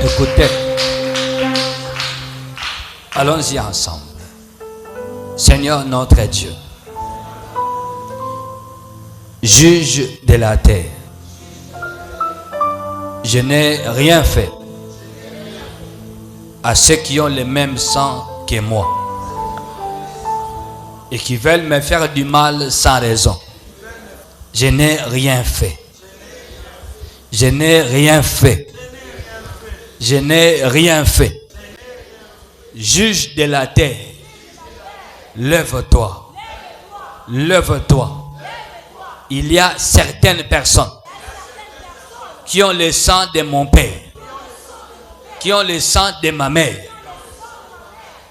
Écoutez, allons-y ensemble. Seigneur notre Dieu, juge de la terre, je n'ai rien fait à ceux qui ont le même sang que moi et qui veulent me faire du mal sans raison. Je n'ai rien fait. Je n'ai rien fait. Je n'ai rien fait. Juge de la terre, lève-toi. Lève-toi. Il y a certaines personnes qui ont le sang de mon père, qui ont le sang de ma mère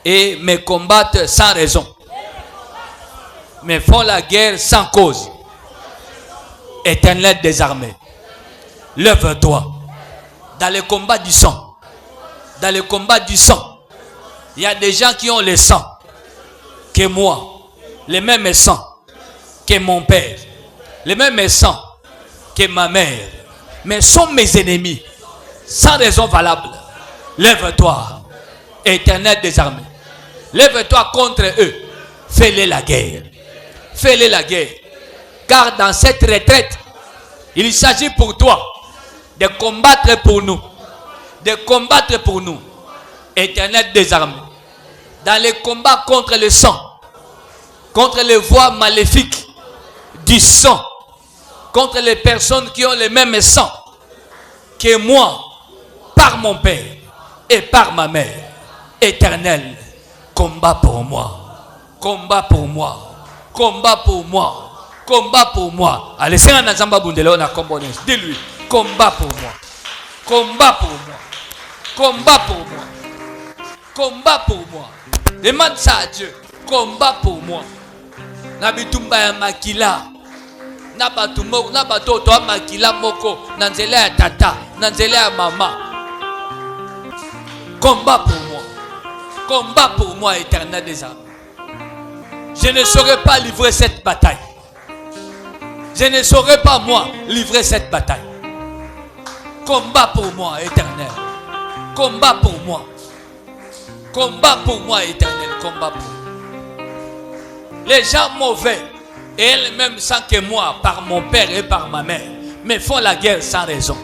et me combattent sans raison, me font la guerre sans cause. Éternel des armées, lève-toi. Dans le combat du sang, dans le combat du sang, il y a des gens qui ont le sang que moi, le même sang que mon père, le même sang que ma mère, mais sont mes ennemis sans raison valable. Lève-toi, Éternel des armées, lève-toi contre eux, fais-les la guerre, fais-les la guerre, car dans cette retraite, il s'agit pour toi de combattre pour nous, de combattre pour nous, Éternel des armées, dans les combats contre le sang, contre les voies maléfiques du sang, contre les personnes qui ont le même sang que moi, par mon père et par ma mère. Éternel, combat pour moi, combat pour moi, combat pour moi, combat pour moi. Allez, c'est un Nazamba Bundele, on a combattu. Dis-lui, combat pour moi, combat pour moi, combat pour moi, combat pour moi. Demande ça à Dieu, combat pour moi. Nabitumba ya makila, nabatumbo, nabatoto ya makila moko, nanzela ya tata, nanzela ya mama. Combat pour moi, Éternel des armées. Je ne saurais pas livrer cette bataille. Je ne saurais pas moi livrer cette bataille. Combat pour moi, Éternel. Combat pour moi. Combat pour moi, Éternel. Combat pour moi. Les gens mauvais et elles-mêmes sans que moi, par mon père et par ma mère, me font la guerre sans raison.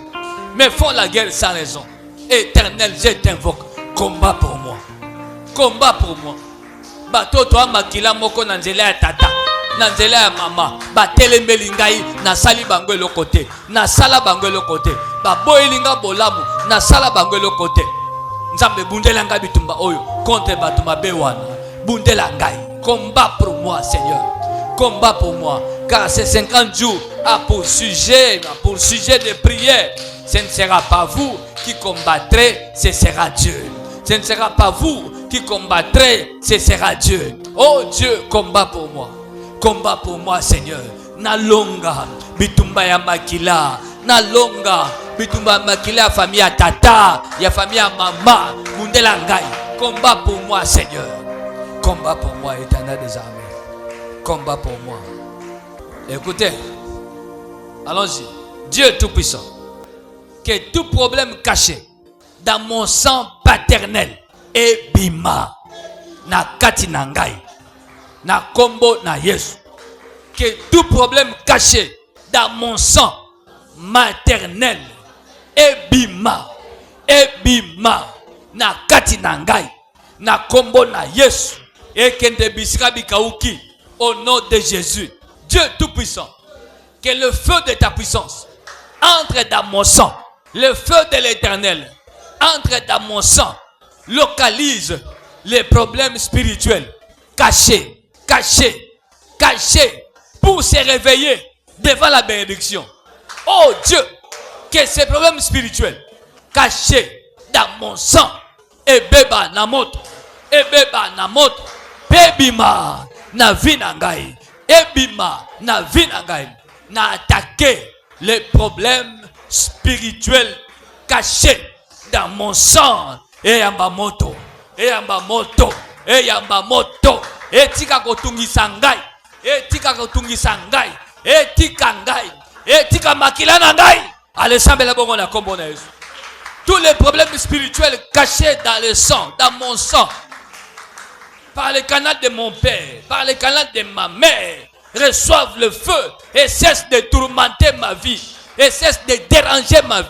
Me font la guerre sans raison. Éternel, je t'invoque. Combat pour moi. Combat pour moi. Bato toi makila moko nanzela ya tata. Nanzela ya mama. Batele melingai na sali bango le côté. Na sala bango le côté. Ba boilinga bolamu na sala bango le côté. Nzambe bundela ngai bitumba oyo contre batuma bewana. Bundela ngai. Combat pour moi, Seigneur. Combat pour moi. Car ces 50 jours a pour sujet de prière. Ce ne sera pas vous qui combattrez, ce sera Dieu. Ce ne sera pas vous qui combattrez, ce sera Dieu. Oh Dieu, combat pour moi. Combat pour moi, Seigneur. Nalonga, bitumba ya makila. Nalonga, bitumba makila ya famille ya tata, ya famille ya mama. Mundela ngai. Combat pour moi, Seigneur. Combat pour moi, Éternel des armées. Combat pour moi. Écoutez, allons-y. Dieu Tout-Puissant, que tout problème caché dans mon sang paternel et bima na kati na ngai na kombo na Yesu, que tout problème caché dans mon sang maternel et bima na kati na ngai na kombo na Yesu et kende bisika bikauki au nom de Jésus. Dieu Tout-Puissant, que le feu de ta puissance entre dans mon sang. Le feu de l'Éternel entre dans mon sang, localise les problèmes spirituels cachés pour se réveiller devant la bénédiction. Oh Dieu, que ces problèmes spirituels cachés dans mon sang, et beba na moto, bebima na vinangai, ebima na vinangai, na attaquer les problèmes spirituels cachés dans mon sang. Et yamba moto, etika kotungisa ngai, etika makila na ngai. Allez, sambela bongo na kombo na Yesu. Tous les problèmes spirituels cachés dans le sang, dans mon sang, par le canal de mon père, par le canal de ma mère, reçoivent le feu et cessent de tourmenter ma vie, et cessent de déranger ma vie.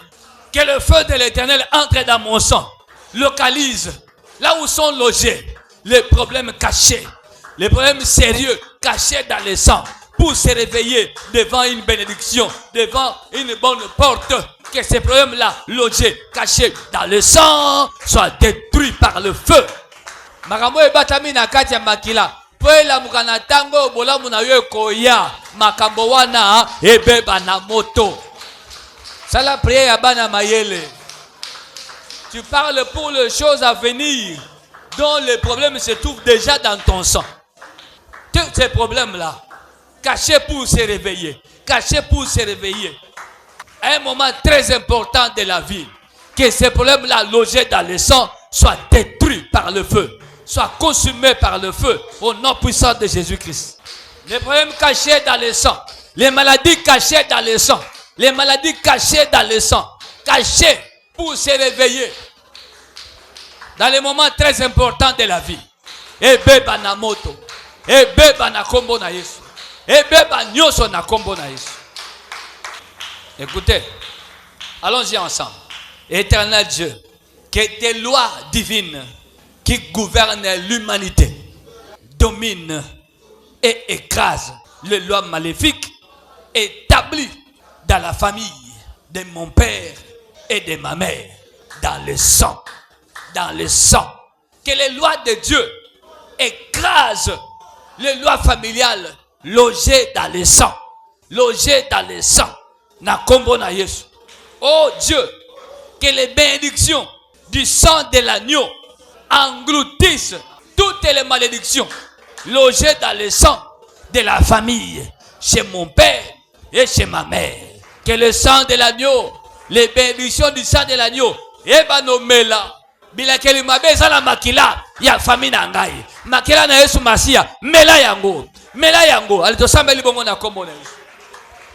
Que le feu de l'Éternel entre dans mon sang, localise là où sont logés les problèmes cachés, les problèmes sérieux cachés dans le sang, pour se réveiller devant une bénédiction, devant une bonne porte. Que ces problèmes-là, logés, cachés dans le sang, soient détruits par le feu. Makambo ebatami na kati ya makila. Poela mukana tango bola muna yo koya. Makambo wana ebeba na moto. Ça la prière ya bana mayele. Tu parles pour les choses à venir, dont les problèmes se trouvent déjà dans ton sang. Tous ces problèmes-là, cachés pour se réveiller, cachés pour se réveiller. À un moment très important de la vie, que ces problèmes-là logés dans le sang soient détruits par le feu, soient consumés par le feu au nom puissant de Jésus-Christ. Les problèmes cachés dans le sang, les maladies cachées dans le sang, les maladies cachées dans le sang, cachées pour se réveiller dans les moments très importants de la vie. Ebeba na moto, ebeba na kombo na Yesu, ebeba nyoso na kombo na Yesu. Écoutez, allons-y ensemble. Éternel Dieu, que tes lois divines qui gouvernent l'humanité dominent et écrasent les lois maléfiques établies dans la famille de mon père et de ma mère, dans le sang, dans le sang. Que les lois de Dieu écrasent les lois familiales logées dans le sang, logées dans le sang. Na kombo na Yesu. Oh Dieu, que les bénédictions du sang de l'agneau engloutissent toutes les malédictions logées dans le sang de la famille, chez mon père et chez ma mère. Que le sang de l'agneau, les bénédictions du sang de l'agneau, ebanomela, bilakeli mabeza la makila ya famille na ngai. Makila na Yesu Masia, mela yango, alitosamba libongo na kombo na Yesu.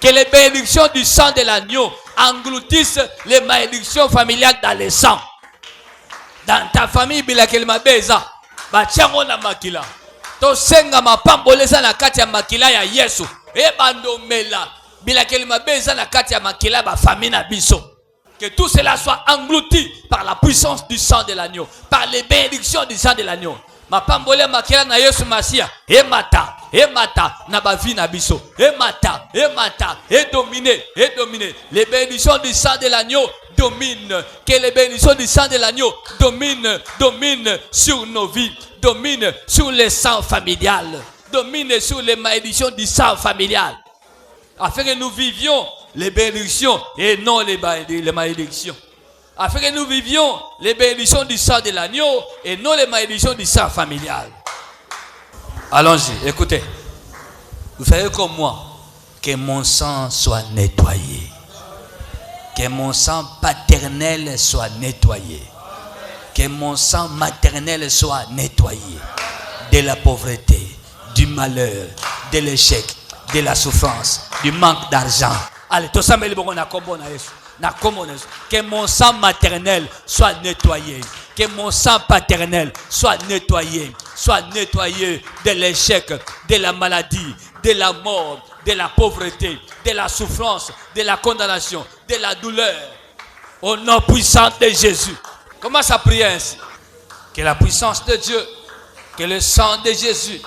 Que les bénédictions du sang de l'agneau engloutissent les malédictions familiales dans le sang. Dans ta famille, bilakeli mabeza, bachango na makila. To senga mapamboleza na kati ya makila ya Yesu. Ebandomela, bilakeli mabeza na kati ya makila ba famille na biso. Que tout cela soit englouti par la puissance du sang de l'agneau, par les bénédictions du sang de l'agneau. Mapambole makila na Yesu Masia, emata, na bavi na biso, emata, dominer. Les bénédictions du sang de l'agneau dominent. Que les bénédictions du sang de l'agneau dominent sur nos vies, dominent sur le sang familial, dominent sur les malédictions du sang familial. Afin que nous vivions les bénédictions et non les malédictions. Afin que nous vivions les bénédictions du sang de l'agneau et non les malédictions du sang familial. Allons-y, écoutez. Vous savez comme moi, que mon sang soit nettoyé. Que mon sang paternel soit nettoyé. Que mon sang maternel soit nettoyé. De la pauvreté, du malheur, de l'échec, de la souffrance, du manque d'argent. Allez, tout ça, mais que mon sang maternel soit nettoyé. Que mon sang paternel soit nettoyé. Soit nettoyé de l'échec, de la maladie, de la mort, de la pauvreté, de la souffrance, de la condamnation, de la douleur. Au nom puissant de Jésus. Commence à prier ainsi. Que la puissance de Dieu, que le sang de Jésus,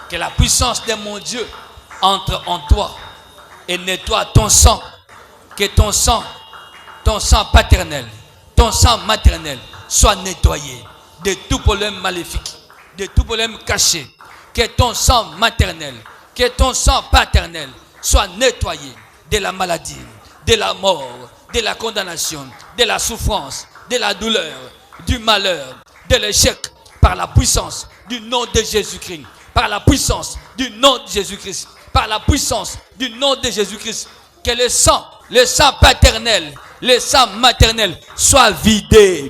que la puissance de mon Dieu entre en toi et nettoie ton sang. Que ton sang paternel, ton sang maternel soit nettoyé de tout problème maléfique, de tout problème caché. Que ton sang maternel, que ton sang paternel soit nettoyé de la maladie, de la mort, de la condamnation, de la souffrance, de la douleur, du malheur, de l'échec, par la puissance du nom de Jésus-Christ. Par la puissance du nom de Jésus-Christ. Par la puissance du nom de Jésus-Christ. Que le sang paternel, le sang maternel soit vidé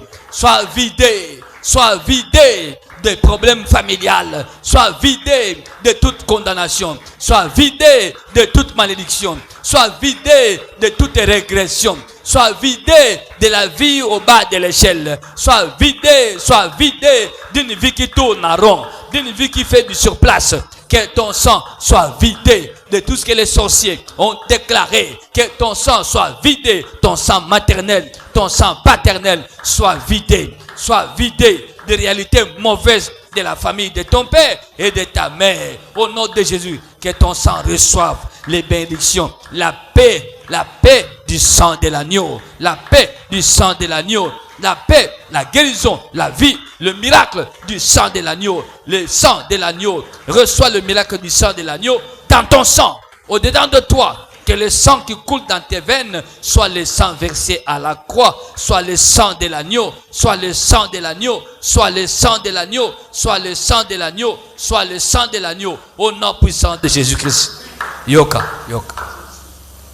des problèmes familiales. Sois vidé de toute condamnation. Sois vidé de toute malédiction. Sois vidé de toute régression. Sois vidé de la vie au bas de l'échelle. Sois vidé d'une vie qui tourne en rond, d'une vie qui fait du surplace. Que ton sang soit vidé de tout ce que les sorciers ont déclaré. Que ton sang soit vidé, ton sang maternel, ton sang paternel soit vidé. Soit vidé des réalités mauvaises de la famille de ton père et de ta mère. Au nom de Jésus, que ton sang reçoive les bénédictions, la paix du sang de l'agneau, la paix du sang de l'agneau, la paix, la guérison, la vie, le miracle du sang de l'agneau. Le sang de l'agneau, reçois le miracle du sang de l'agneau dans ton sang, au-dedans de toi. Que le sang qui coule dans tes veines soit le sang versé à la croix, soit le sang de l'agneau, soit le sang de l'agneau, soit le sang de l'agneau, soit le sang de l'agneau, soit le sang de l'agneau, au nom puissant de Jésus-Christ. Yoka.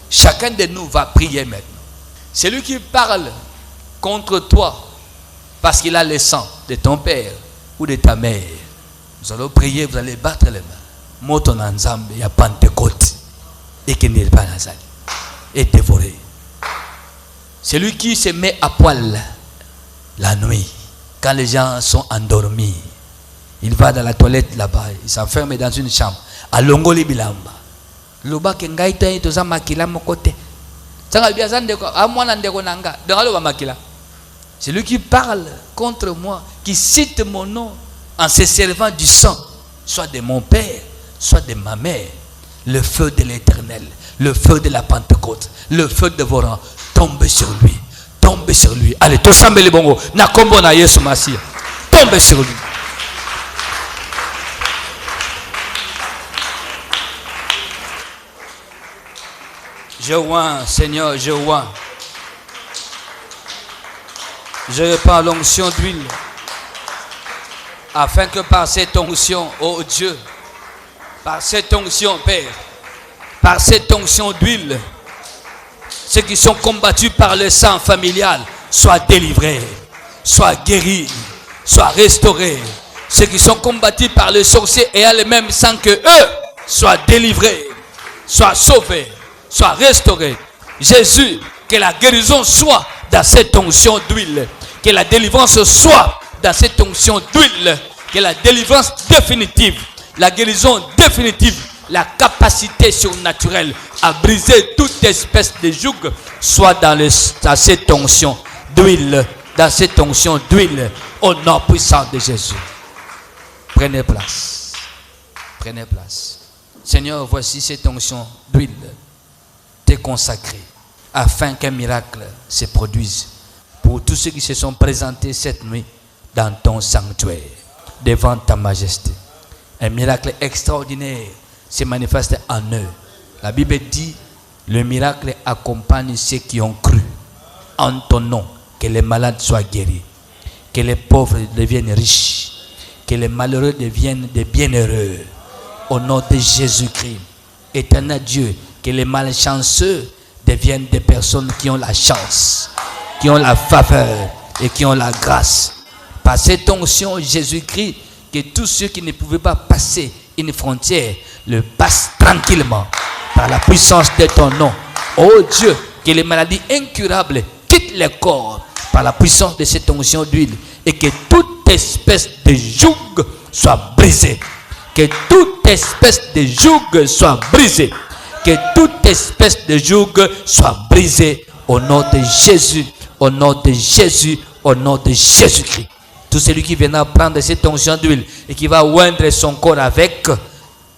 Chacun de nous va prier maintenant. Celui qui parle contre toi parce qu'il a le sang de ton père ou de ta mère, vous allez prier, vous allez battre les mains. Moton ensemble, il y a Pentecôte. Et qui n'est pas Nazali. Et dévoré. Celui qui se met à poil la nuit, quand les gens sont endormis, il va dans la toilette là-bas, il s'enferme dans une chambre. À Longoli Bilamba. Loba kengaita ito za makila mokote. Sanga biasa ndeko amwana ndeko nanga. Dengalo ba makila. Celui qui parle contre moi, qui cite mon nom en se servant du sang, soit de mon père, soit de ma mère. Le feu de l'Éternel, le feu de la Pentecôte, le feu de vos rangs, tombe sur lui. Tombe sur lui. Allez, tous ensemble les bongo. Na kombo na Yesu Masia. Tombe sur lui. Je oins, Seigneur, je oins. Je répands l'onction d'huile. Afin que par cette onction, ô Dieu, par cette onction, Père, par cette onction d'huile, ceux qui sont combattus par le sang familial soient délivrés, soient guéris, soient restaurés. Ceux qui sont combattus par le sorcier ayant le même sang que eux soient délivrés, soient sauvés, soient restaurés. Jésus, que la guérison soit dans cette onction d'huile, que la délivrance soit dans cette onction d'huile, que la délivrance définitive, la guérison définitive, la capacité surnaturelle à briser toute espèce de joug soit dans cette onction d'huile, dans cette onction d'huile, au nom puissant de Jésus. Prenez place. Prenez place. Seigneur, voici cette onction d'huile t'est consacrée afin qu'un miracle se produise pour tous ceux qui se sont présentés cette nuit dans ton sanctuaire, devant ta majesté. Un miracle extraordinaire se manifeste en eux. La Bible dit, le miracle accompagne ceux qui ont cru en ton nom, que les malades soient guéris, que les pauvres deviennent riches, que les malheureux deviennent des bienheureux. Au nom de Jésus-Christ, éternel Dieu, que les malchanceux deviennent des personnes qui ont la chance, qui ont la faveur et qui ont la grâce. Par cette onction, Jésus-Christ, que tous ceux qui ne pouvaient pas passer une frontière le passent tranquillement par la puissance de ton nom. Oh Dieu, que les maladies incurables quittent les corps par la puissance de cette onction d'huile et que toute espèce de joug soit brisée. Que toute espèce de joug soit brisée. Que toute espèce de joug soit brisée au nom de Jésus, au nom de Jésus, au nom de Jésus-Christ. Tout celui qui viendra prendre cette onction d'huile et qui va oindre son corps avec,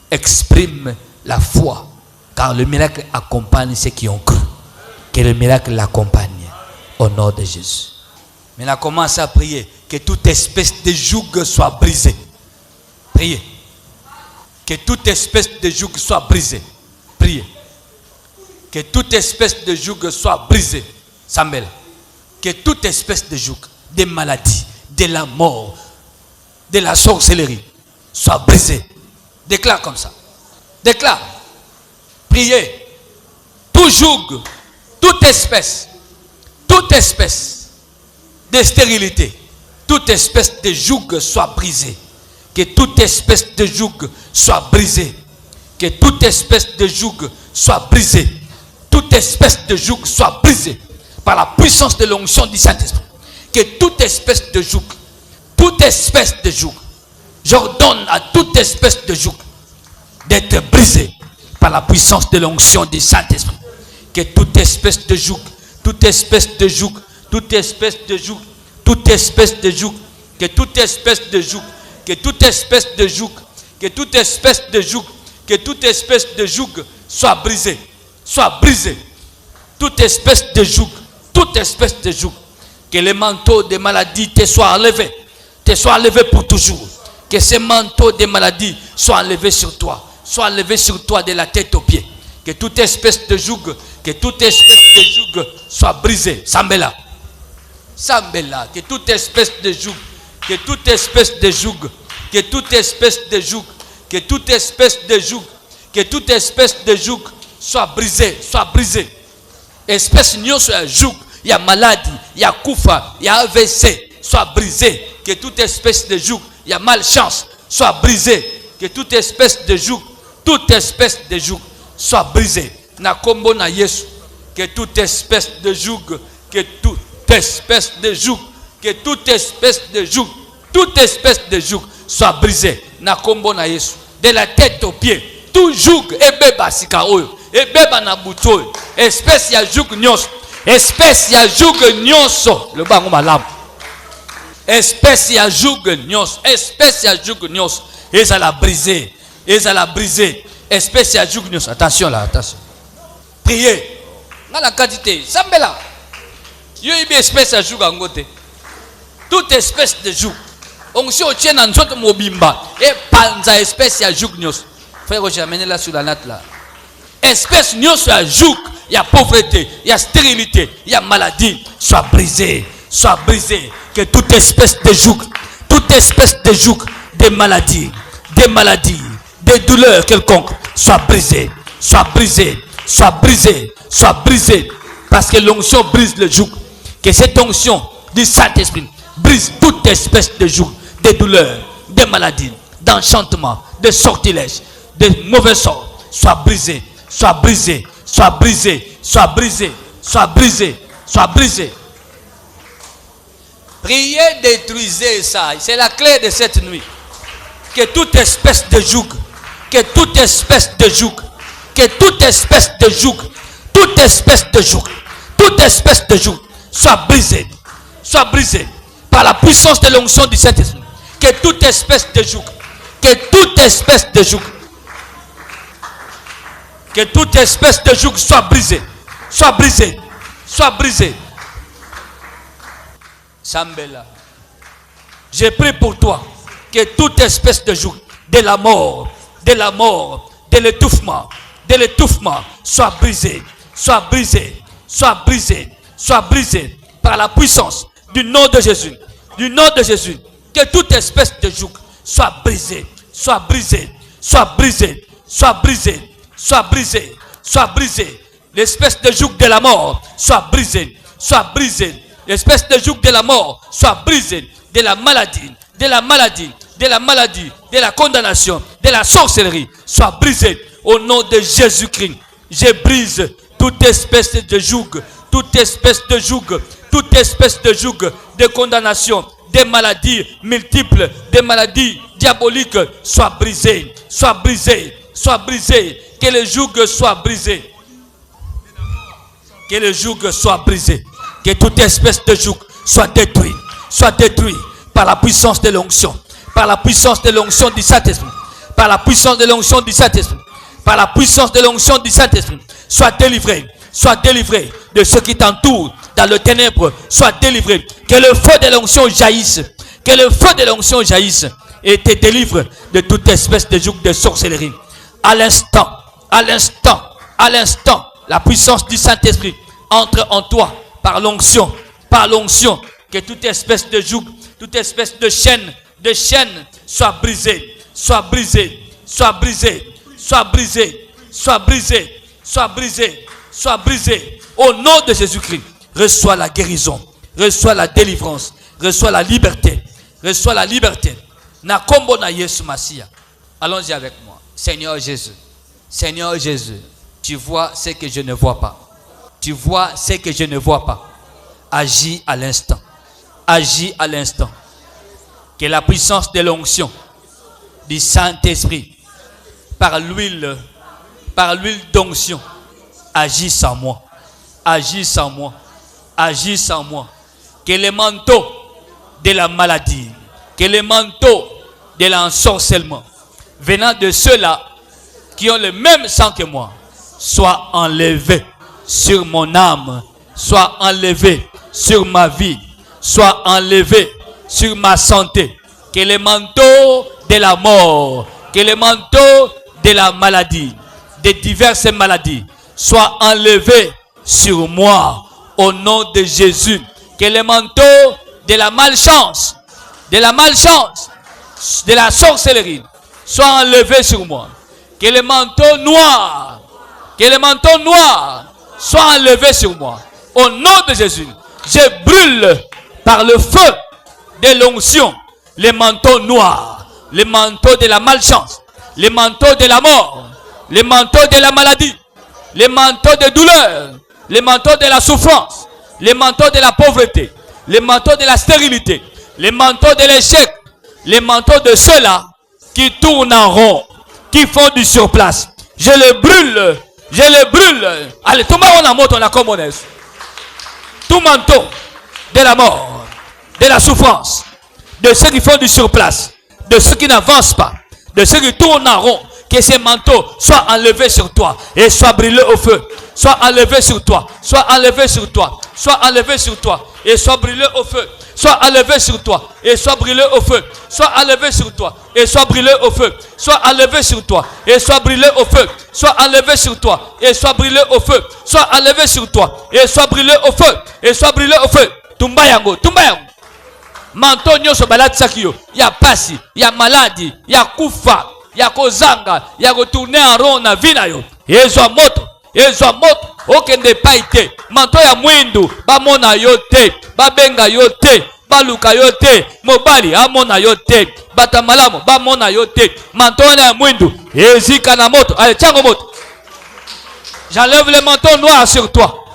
exprime la foi. Car le miracle accompagne ceux qui ont cru. Que le miracle l'accompagne au nom de Jésus. Maintenant, commence à prier que toute espèce de joug soit brisée. Priez. Que toute espèce de joug soit brisée. Priez. Que toute espèce de joug soit brisée. Samuel. Que toute espèce de joug, de maladie, de la mort, de la sorcellerie, soit brisée. Déclare comme ça. Déclare. Priez. Tout joug, toute espèce de stérilité, toute espèce de joug soit brisée. Que toute espèce de joug soit brisée. Que toute espèce de joug soit brisée. Toute espèce de joug soit brisée par la puissance de l'onction du Saint-Esprit. Que toute espèce de joug, j'ordonne à toute espèce de joug d'être brisée par la puissance de l'onction du Saint-Esprit. Que toute espèce de joug, toute espèce de joug, toute espèce de joug, toute espèce de joug, que toute espèce de joug, que toute espèce de joug, que toute espèce de joug, que toute espèce de joug soit brisée, soit brisée. Toute espèce de joug, toute espèce de joug, que les manteaux de maladie te soient enlevés pour toujours. Que ces manteaux de maladie soient enlevés sur toi, soient enlevés sur toi de la tête aux pieds. Que toute espèce de joug, que toute espèce de joug soit brisée. Sambela. Sambela. Que toute espèce de joug, que toute espèce de joug, que toute espèce de joug, que toute espèce de joug, que toute espèce de joug soit brisée, soit brisée. Espèce nyonso ya joug, il y a maladie, il y a koufa, il y a AVC, soit brisé. Que toute espèce de joug, il y a malchance, soit brisé. Que toute espèce de joug, soit brisée. Na kombo na Yesu. Que toute espèce de joug, que toute espèce de joug, que toute espèce de joug, toute espèce de joug soit brisée. Na kombo na Yesu. De la tête aux pieds. Tout joug ebeba sika oyo. Ebeba na buto. Espèce ya joug nyonso. Espèce ya joug nyonso. Le bango malamu. Espèce ya joug nyonso. Espèce ya joug nyonso. Et à la briser. Et à la briser. Espèce ya joug nyonso. Attention là, attention. Priez. Dans la quantité. Sambela. Yo ibi espèce ya joug angote. Toute espèce de joug. On se tient dans notre mobimba. Et panza espèce ya joug nyonso. Frère, j'ai amené là sur la natte là. Espèce nyonso ya joug. Il y a pauvreté, il y a stérilité, il y a maladie. Soit brisé, soit brisé. Que toute espèce de joug, des maladies, des douleurs quelconques, soit brisé, soit brisé, soit brisé, soit brisé. Parce que l'onction brise le joug. Que cette onction du Saint-Esprit brise toute espèce de joug, des douleurs, des maladies, d'enchantement, de sortilèges, de mauvais sorts. Soit brisé, soit brisé. Soit brisé, soit brisé, soit brisé, soit brisé. Priez, détruisez ça. C'est la clé de cette nuit. Que toute espèce de joug, que toute espèce de joug, que toute espèce de joug, toute espèce de joug, toute espèce de joug soit brisée par la puissance de l'onction du Saint-Esprit. Que toute espèce de joug, que toute espèce de joug, que toute espèce de joug soit brisée, soit brisée, soit brisée. Sambela. Je prie pour toi que toute espèce de joug, de la mort, de l'étouffement, soit brisée, soit brisée, soit brisée, soit brisée par la puissance du nom de Jésus. Du nom de Jésus. Que toute espèce de joug soit brisée, soit brisée, soit brisée, soit brisée. Soit brisé, soit brisé. L'espèce de joug de la mort soit brisé, soit brisé. L'espèce de joug de la mort soit brisé. De la maladie, de la maladie, de la maladie, de la condamnation, de la sorcellerie soit brisé. Au nom de Jésus-Christ, je brise toute espèce de joug, toute espèce de joug, toute espèce de joug de condamnation, des maladies multiples, des maladies diaboliques soit brisé, soit brisé, soit brisé. Que le joug soit brisé. Que le joug soit brisé. Que toute espèce de joug soit détruit. Soit détruit par la puissance de l'onction. Par la puissance de l'onction du Saint-Esprit. Par la puissance de l'onction du Saint-Esprit. Par la puissance de l'onction du Saint-Esprit. Soit délivré. Soit délivré de ceux qui t'entourent dans le ténèbre. Soit délivré. Que le feu de l'onction jaillisse. Que le feu de l'onction jaillisse. Et te délivre de toute espèce de joug de sorcellerie. À l'instant, la puissance du Saint-Esprit entre en toi par l'onction, que toute espèce de joug, toute espèce de chaîne soit brisée, soit brisée, soit brisée, soit brisée, soit brisée, soit brisée, soit brisée. Au nom de Jésus-Christ, reçois la guérison, reçois la délivrance, Reçois la liberté. Reçois la liberté. Na kombo na Yesu Masia. Allons-y avec moi. Seigneur Jésus. Seigneur Jésus. Tu vois ce que je ne vois pas. Tu vois ce que je ne vois pas. Agis à l'instant. Agis à l'instant. Que la puissance de l'onction du Saint-Esprit, par l'huile d'onction, agisse en moi. Agisse en moi. Agisse en moi. Que les manteaux de la maladie, que les manteaux de l'ensorcellement, venant de ceux-là qui ont le même sang que moi, soient enlevés sur mon âme, soient enlevés sur ma vie, soient enlevés sur ma santé. Que les manteaux de la mort, que les manteaux de la maladie, de diverses maladies, soient enlevés sur moi au nom de Jésus. Que les manteaux de la malchance, de la sorcellerie, soient enlevés sur moi. Que les manteaux noirs, soient enlevés sur moi. Au nom de Jésus, je brûle par le feu de l'onction les manteaux noirs, les manteaux de la malchance, les manteaux de la mort, les manteaux de la maladie, les manteaux de douleur, les manteaux de la souffrance, les manteaux de la pauvreté, les manteaux de la stérilité, les manteaux de l'échec, les manteaux de ceux-là qui tournent en rond, qui font du surplace. Je les brûle, je les brûle. Allez, tout le monde a monté, on a comme on est. Tout manteau de la mort, de la souffrance, de ceux qui font du surplace, de ceux qui n'avancent pas, de ceux qui tournent en rond, que ces manteaux soient enlevés sur toi et soient brûlés au feu. Soient enlevés sur toi, soient enlevés sur toi, soient enlevés sur toi et soient brûlés au feu. Sois enlevé sur toi et sois brûlé au feu. Sois enlevé sur toi et sois brûlé au feu. Sois enlevé sur toi et sois brûlé au feu. Sois enlevé sur toi et sois brûlé au feu. Sois enlevé sur toi et sois brûlé au feu. Et sois brûlé au feu. Tumba yango, tumba yango. Manto nyoso balati sakio. Ya pasi, ya maladi, ya kufa, ya kozanga, ya retourner en rond na vie na yo. Ezwa moto. Ezwa moto okende paite manto ya mwindu bamona yo te babenga yo te baluka yo te mobali amona yo te batamalamu bamona yo te manto ya mwindu ezika na moto. Allez, tiens moto. J'enlève le manteau noir sur toi.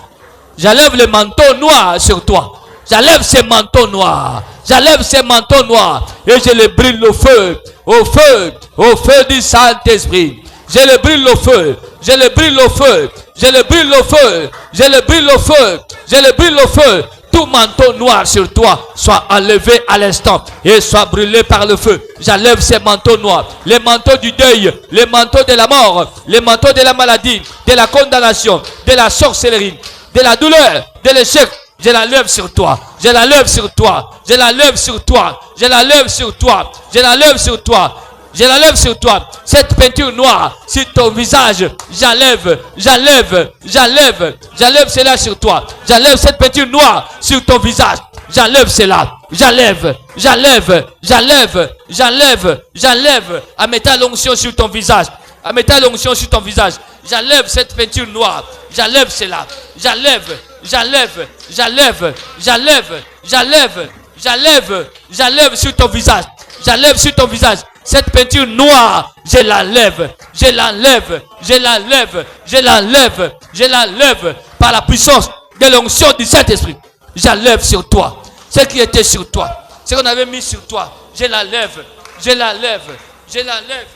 J'enlève le manteau noir sur toi. J'enlève ces manteaux noirs. J'enlève ces manteaux noirs et je les brûle au feu, au feu, au feu du Saint-Esprit. Je le brûle au feu, je le brûle au feu, je le brûle au feu, je le brûle au feu, je le brûle au feu. Tout manteau noir sur toi soit enlevé à l'instant et soit brûlé par le feu. J'enlève ces manteaux noirs, les manteaux du deuil, les manteaux de la mort, les manteaux de la maladie, de la condamnation, de la sorcellerie, de la douleur, de l'échec. Je la lève sur toi, je la lève sur toi, je la lève sur toi, je la lève sur toi, je la lève sur toi. Je la lève sur toi. Cette peinture noire sur ton visage, j'enlève, j'enlève, j'enlève, j'enlève cela sur toi. J'enlève cette peinture noire sur ton visage. J'enlève cela. J'enlève, j'enlève, j'enlève, j'enlève, j'enlève. À mettre l'onction sur ton visage. À mettre l'onction sur ton visage. J'enlève cette peinture noire. J'enlève cela. J'enlève, j'enlève, j'enlève, j'enlève, j'enlève, j'enlève, j'enlève sur ton visage. J'enlève sur ton visage. Cette peinture noire, je l'enlève, je l'enlève, je l'enlève, je l'enlève, je l'enlève par la puissance de l'onction du Saint-Esprit. J'enlève sur toi ce qui était sur toi, ce qu'on avait mis sur toi. Je l'enlève, je l'enlève, je l'enlève.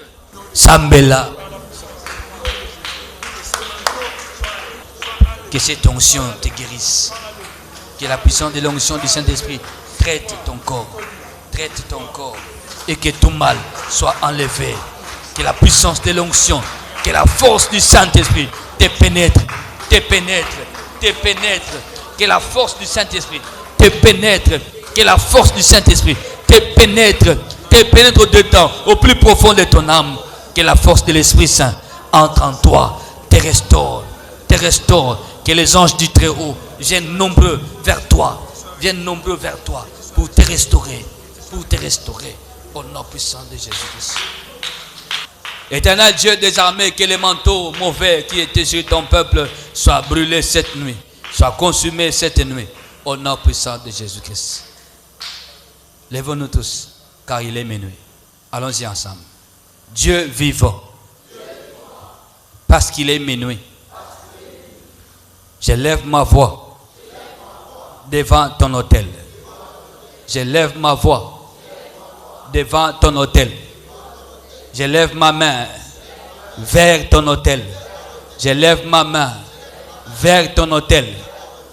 Sambela. Que cette onction te guérisse. Que la puissance de l'onction du Saint-Esprit traite ton corps. Traite ton corps. Et que tout mal soit enlevé. Que la puissance de l'onction, que la force du Saint-Esprit te pénètre, te pénètre, te pénètre. Que la force du Saint-Esprit te pénètre. Que la force du Saint-Esprit te pénètre dedans, au plus profond de ton âme. Que la force de l'Esprit Saint entre en toi, te restaure, te restaure. Que les anges du Très-Haut viennent nombreux vers toi, pour te restaurer, au nom puissant de Jésus-Christ. Éternel Dieu des armées, que les manteaux mauvais qui étaient sur ton peuple soient brûlés cette nuit, soient consumés cette nuit, au nom puissant de Jésus-Christ. Lèvons-nous tous, car il est minuit. Allons-y ensemble. Dieu vivant, parce qu'il est minuit, je lève ma voix devant ton autel. Je lève ma voix devant ton autel. Je lève ma main vers ton autel. Je lève ma main vers ton autel.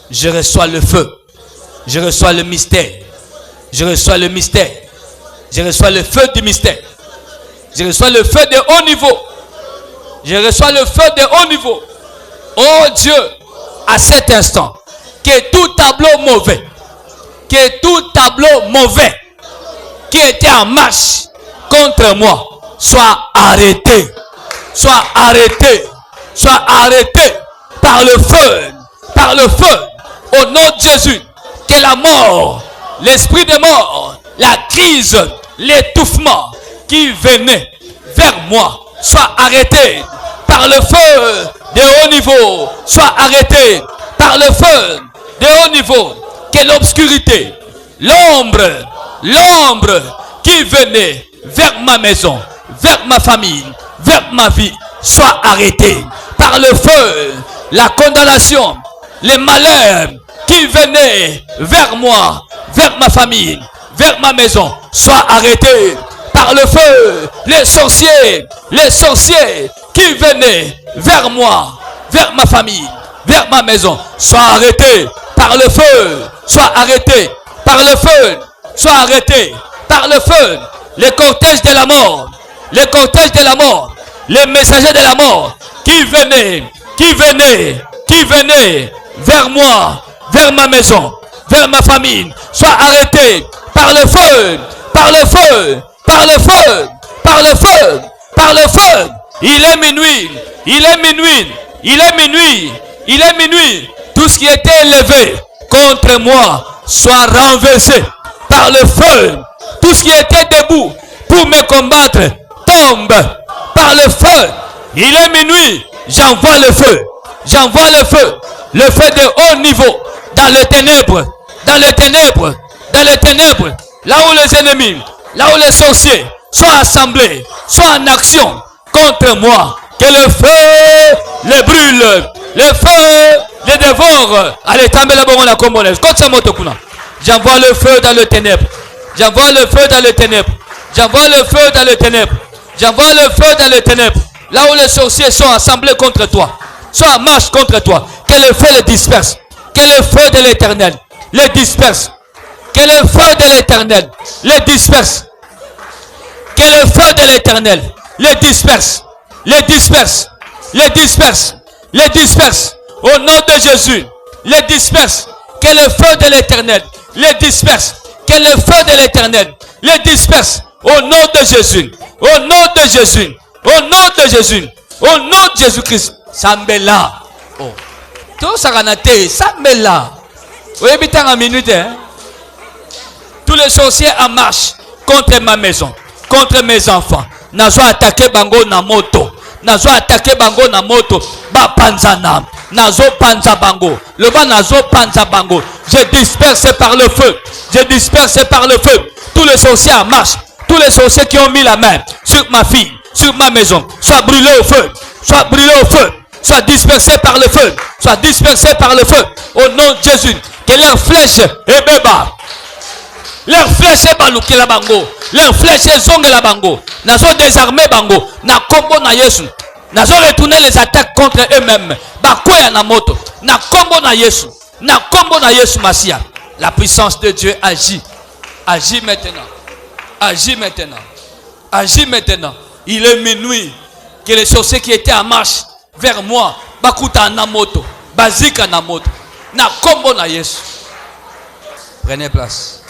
Je reçois le feu. Je reçois le mystère. Je reçois le mystère. Je reçois le feu du mystère. Je reçois le feu de haut niveau. Je reçois le feu de haut niveau. Oh Dieu, à cet instant, que tout tableau mauvais, qui était en marche contre moi, soit arrêté. Soit arrêté. Soit arrêté par le feu. Par le feu. Au nom de Jésus. Que la mort, l'esprit de mort, la crise, l'étouffement qui venait vers moi soit arrêté par le feu de haut niveau. Soit arrêté par le feu de haut niveau. Que l'obscurité, l'ombre qui venait vers ma maison, vers ma famille, vers ma vie, soit arrêté par le feu. La condamnation, les malheurs qui venaient vers moi, vers ma famille, vers ma maison, soit arrêté par le feu. Les sorciers qui venaient vers moi, vers ma famille, vers ma maison, soit arrêté par le feu. Soit arrêté par le feu. Soit arrêté par le feu. Les cortèges de la mort, les cortèges de la mort, les messagers de la mort qui venaient vers moi, vers ma maison, vers ma famille, soit arrêtés par le feu, par le feu, par le feu, par le feu, par le feu. Il est minuit, il est minuit, il est minuit, il est minuit. Tout ce qui était élevé contre moi soit renversé par le feu. Tout ce qui était debout pour me combattre tombe par le feu. Il est minuit, j'envoie le feu. J'envoie le feu de haut niveau, dans les ténèbres, dans les ténèbres, dans les ténèbres, là où les ennemis, là où les sorciers sont assemblés, sont en action contre moi. Que le feu les brûle, le feu les dévore. Allez, tomber la bonne à Congolaise. J'envoie le feu dans les ténèbres. J'envoie le feu dans les ténèbres. J'envoie le feu dans les ténèbres. J'envoie le feu dans les ténèbres. Là où les sorciers sont assemblés contre toi, sont en marche contre toi. Que le feu les disperse. Que le feu de l'Éternel les disperse. Que le feu de l'Éternel les disperse. Que le feu de l'Éternel les disperse. Les disperse. Les disperse. Les disperse. Au nom de Jésus. Les disperse. Que le feu de l'Éternel les disperse. Que le feu de l'Éternel les disperse. Au nom de Jésus. Au nom de Jésus. Au nom de Jésus. Au nom de Jésus-Christ. Sambela. Oh. Tout ça ganaté. Sambela. Vous avez bien en minute. Hein? Tous les sorciers en marche contre ma maison. Contre mes enfants. Nazo attaqué bango na moto. Nazo attaqué bango na moto. Ba panzana. Nazo panza bango. Le bas nazo panza bango. Je disperse par le feu. Je disperse par le feu. Tous les sorciers en marche. Tous les sorciers qui ont mis la main sur ma fille, sur ma maison, soient brûlés au feu. Soient brûlés au feu. Soient dispersés par le feu. Soient dispersés par le feu. Au nom de Jésus. Que leurs flèches et béba. Leurs flèches et balouki la bango. Leurs flèches et zongue la bango. Nazo désarmé bango. Na kombo na Yesu. Nazo retourner les attaques contre eux-mêmes. Bakoya na moto. Na kombo na Yesu. Na kombo na Yesu Masia. La puissance de Dieu agit. Agis maintenant. Agis maintenant. Agis maintenant. Il est minuit. Que les sorciers qui étaient en marche vers moi. Bakuta na moto. Bazika na moto. Na kombo na Yesu. Prenez place.